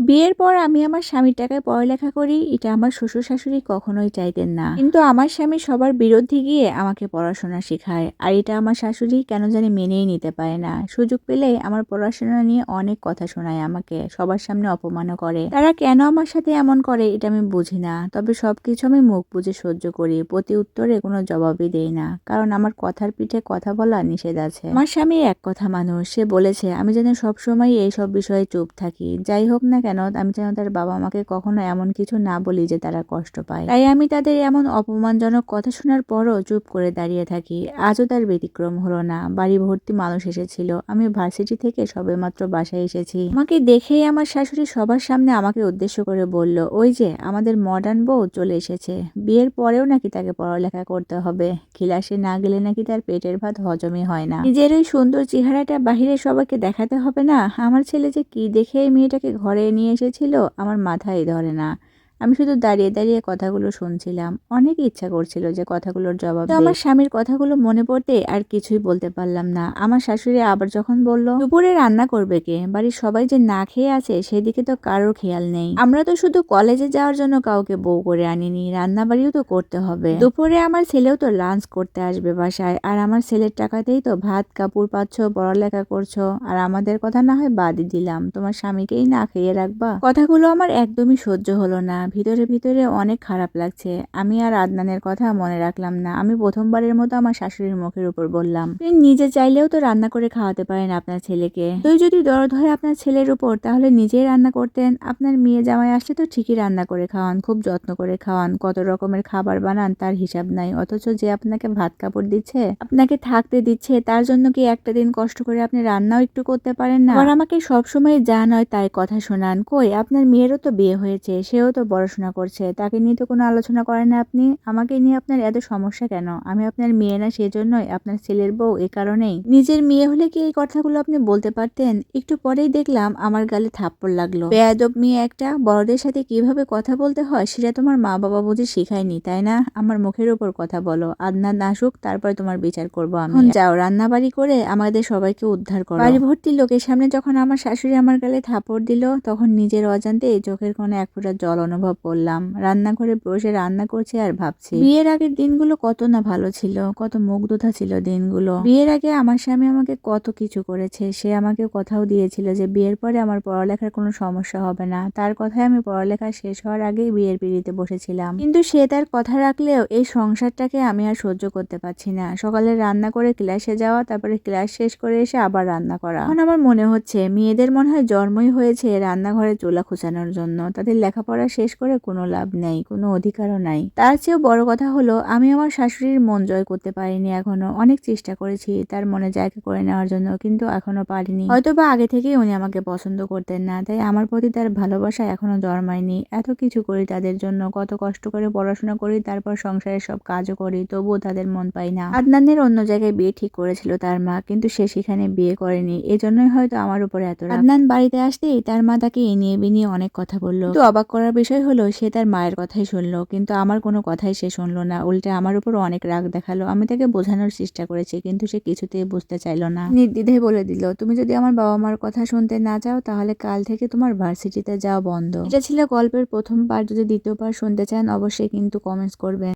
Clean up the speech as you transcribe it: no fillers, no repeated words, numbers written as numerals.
বিয়ের পর আমি আমার স্বামীর টাকায় পড়ালেখা করি, এটা আমার শ্বশুর-শাশুড়ি কখনোই চাইতেন না। কিন্তু আমার স্বামী সবার বিরুদ্ধে গিয়ে আমাকে পড়াশোনা শেখায়। আর এটা আমার শাশুড়ি কেন জানি মেনেই নিতে পারে না। সুযোগ পেলেই আমার পড়াশোনা নিয়ে অনেক কথা শোনায় আমাকে, সবার সামনে অপমানও করে। তারা কেন আমার সাথে এমন করে এটা আমি বুঝি না। তবে সবকিছু আমি মুখ বুজে সহ্য করি, প্রতি উত্তরে কোনো জবাবই দেই না, কারণ আমার কথার পিঠে কথা বলা নিষেধ আছে। আমার স্বামী এক কথা মানুষ, সে বলেছে আমি যেন সবসময় এইসব বিষয়ে চুপ থাকি। যাই হোক না কেন, আমি যেন তার বাবা মাকে কখনো এমন কিছু না বলি যে তারা কষ্ট পায়। তাই আমি তাদের এমন অপমানজনক কথা শোনার পরও চুপ করে দাঁড়িয়ে থাকি। আজও তার ব্যতিক্রম হলো না। বাড়ি ভর্তি মানুষ এসেছিল। আমি ভার্সিটি থেকে সবেমাত্র বাসায় এসেছি। আমাকে দেখেই আমার শাশুড়ি সবার সামনে আমাকে উদ্দেশ্য করে বলল, ওই যে আমাদের মডার্ন বউ চলে এসেছে। বিয়ের পরেও নাকি তাকে পড়ালেখা করতে হবে। ক্লাসে না গেলে নাকি তার পেটের ভাত হজমই হয় না। নিজের ওই সুন্দর চেহারাটা বাহিরে সবাইকে দেখাতে হবে না। আমার ছেলে যে কি দেখে এই মেয়েটাকে ঘরে নিয়ে এসেছিল আমার মাথায় ধরে না। আমি শুধু দাঁড়িয়ে দাঁড়িয়ে কথাগুলো শুনছিলাম। অনেক ইচ্ছা করছিল যে কথাগুলোর জবাব দিই। আমার স্বামীর কথাগুলো মনে পড়তে আর কিছুই বলতে পারলাম না। আমার শাশুড়ি আবার যখন বলল, দুপুরে রান্না করবে কে? বাড়ির সবাই যে না খেয়ে আছে সেদিকে তো কারোর খেয়াল নেই। আমরা তো শুধু কলেজে যাওয়ার জন্য কাউকে বউ করে আনিনি, রান্না বাড়িও তো করতে হবে। দুপুরে আমার ছেলেও তো লাঞ্চ করতে আসবে বাসায়, আর আমার ছেলের টাকাতেই তো ভাত কাপড় পাচ্ছ, পড়ালেখা করছো, আর আমাদের কথা না হয় বাদই দিলাম, তোমার স্বামীকেই না খেয়ে রাখবা। কথাগুলো আমার একদমই সহ্য হলো না। ভিতরে ভিতরে অনেক খারাপ লাগছে। আমি আর আদনানের কথা মনে রাখলাম না। আমি প্রথমবারের মতো আমার শাশুড়ির মুখের উপর বললাম, আপনি নিজে চাইলেও তো রান্না করে খাওয়াতে পারেন আপনার ছেলেকে। তুই যদি দরদ হয় আপনার ছেলের উপর, তাহলে নিজেই রান্না করতেন। আপনার মেয়ে জামাই আসলে তো ঠিকই রান্না করে খাওয়ান, খুব যত্ন করে খাওয়ান, কত রকমের খাবার বানান তার হিসাব নাই। অথচ যে আপনাকে ভাত কাপড় দিচ্ছে, আপনাকে থাকতে দিচ্ছে, তার জন্য কি একটা দিন কষ্ট করে আপনি রান্নাও একটু করতে পারেন না? আবার আমাকে সবসময় যা নয় তাই কথা শোনান। কই, আপনার মেয়েরও তো বিয়ে হয়েছে, সেও তো পড়াশোনা করছে, তাকে নিয়ে তো কোনো আলোচনা করেন না আপনি। আমাকে নিয়ে আপনার এত সমস্যা কেন? আমি আপনার মেয়ে না সেজন্যই, আপনার ছেলের বউ এ কারণেই। নিজের মেয়ে হলে কি এই কথাগুলো আপনি বলতে পারতেন? একটু পরেই দেখলাম আমার গালে থাপ্পড় লাগলো। বেয়াদব মেয়ে একটা, বড়দের সাথে কিভাবে কথা বলতে হয় সেটা তোমার মা বাবা বুঝি শিখায়নি, তাই না? আমার মুখের উপর কথা বলো। আদনান আসুক, তারপরে তোমার বিচার করবো আমি। যাও রান্না বাড়ি করে আমাদের সবাইকে উদ্ধার করো। বাড়ি ভর্তি লোকের সামনে যখন আমার শাশুড়ি আমার গালে থাপ্পড় দিল, তখন নিজের অজান্তে চোখের কোণে এক ফোঁটা জল অনুভব করলাম। রান্নাঘরে বসে রান্না করছি আর ভাবছি, বিয়ের আগের দিনগুলো কত না ভালো ছিল, কত মুগ্ধতা ছিল দিনগুলো। বিয়ের আগে আমার স্বামী আমাকে কত কিছু করেছে। সে আমাকে কথাও দিয়েছিল যে বিয়ের পরে আমার পড়ালেখার কোনো সমস্যা হবে না। তার কথায় আমি পড়ালেখা শেষ হওয়ার আগেই বিয়ের পিঁড়িতে বসেছিলাম। কিন্তু সে তার কথা রাখলেও এই সংসারটাকে আমি আর সহ্য করতে পারছি না। সকালে রান্না করে ক্লাসে যাওয়া, তারপরে ক্লাস শেষ করে এসে আবার রান্না করা। এখন আমার মনে হচ্ছে মেয়েদের মনে হয় জন্মই হয়েছে রান্নাঘরে চুলা খোঁচানোর জন্য। তাদের লেখাপড়া শেষ করে কোনো লাভ নেই, কোনো অধিকারও নাই। তার চেয়েও বড় কথা হলো আমি আমার শাশুড়ির মন জয় করতে পারিনি এখনো। অনেক চেষ্টা করেছি তার মনে জায়গা করে নেওয়ার জন্য, কিন্তু এখনো পারিনি। হয়তোবা আগে থেকেই উনি আমাকে পছন্দ করতেন না, তাই আমার প্রতি তার ভালোবাসা এখনো জন্মায়নি। এত কিছু করি তাদের জন্য, কত কষ্ট করে পড়াশোনা করি, তারপর সংসারের সব কাজও করি, তবুও তাদের মন পাই না। আদনানের অন্য জায়গায় বিয়ে ঠিক করেছিল তার মা, কিন্তু সে সেখানে বিয়ে করেনি। এজন্যই হয়তো আমার উপরে এত রাগ। আদনান বাড়িতে আসতেই তার মা তাকে এনিয়ে বিনিয়ে অনেক কথা বলল। কিন্তু অবাক করার বিষয় হলো সে তার মায়ের কথাই শুনলো, কিন্তু আমার কোনো কথাই সে শুনলো না। উল্টে আমার উপর অনেক রাগ দেখালো। আমি তাকে বোঝানোর চেষ্টা করেছি, কিন্তু সে কিছুতেই বুঝতে চাইলো না। নির্দ্বিধায় বলে দিল, তুমি যদি আমার বাবা মার কথা শুনতে না চাও তাহলে কাল থেকে তোমার ভার্সিটিতে যাওয়া বন্ধ। এটা ছিল গল্পের প্রথম পার্ট। যদি দ্বিতীয় পার্ট শুনতে চান অবশ্যই কিন্তু কমেন্টস করবেন।